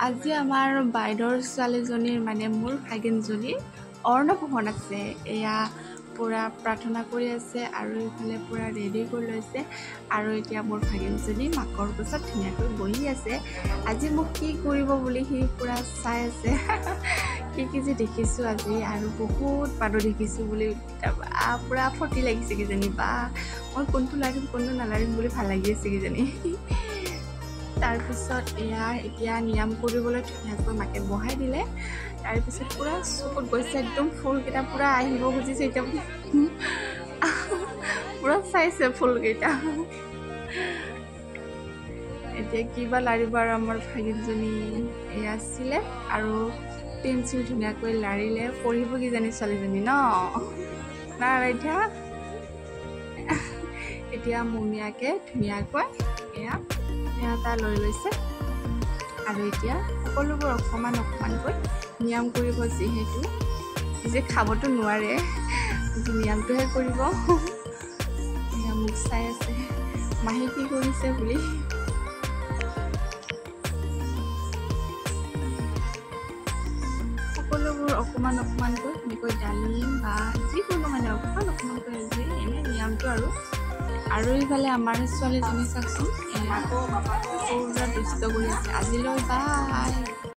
আজি আমাৰ বাইদেউৰ ছোৱালীজনীৰ মানে মোৰ ভাগিনজনীৰ অন্নপ্ৰসন আছে। এয়া পুৰা প্ৰাৰ্থনা কৰি আছে আৰু ইফালে পুৰা ৰেডি কৰি লৈছে আৰু এতিয়া মোৰ ভাগিনজনী মাকৰ কোচত ধুনীয়াকৈ বহি আছে। আজি মোক কি কৰিব বুলি সি পুৰা চাই আছে। কি যে দেখিছোঁ আজি আৰু বহুত মানুহ দেখিছোঁ বুলি পুৰা ফূৰ্তি লাগিছে কিজানি, বা মই কোনটো লাৰিম কোনটো নালাৰিম বুলি ভাল লাগি আছে কিজানি। তাৰপিছত এতিয়া নিয়ম কৰিবলৈ ধুনীয়াকৈ মাকে বহাই দিলে। তাৰপিছত পুৰা চকুত গৈছে, একদম ফুলকেইটা পুৰা আহিব খুজিছে। এতিয়া পুৰা চাইছে ফুলকেইটা। এতিয়া কিবা লাৰিব আৰু আমাৰ ভাগিনজনী এয়া আছিলে আৰু পেঞ্চিল ধুনীয়াকৈ লাৰিলে। পঢ়িব কিজানি ছোৱালীজনী ন এতিয়া মুমিয়াকে ধুনীয়াকৈ এয়া এটা লৈ লৈছে আৰু এতিয়া সকলোবোৰ অকণমান অকণমানকৈ নিয়ম কৰিব। যিহেতু নিজে খাবতো নোৱাৰে, নিয়মটোহে কৰিব। এয়া মোক চাই আছে মাহী কি কৰিছে বুলি। সকলোবোৰ অকণমান অকণমানকৈ এনেকৈ ডালিম বা যিকোনো মানে অকণমান অকণমানকৈ আজি এনে নিয়মটো আৰু ইফালে আমাৰ ছোৱালীজনী চাওকচোন, আকৌ পুৰা দুষ্ট কৰি আছে। আজিলৈ বাই।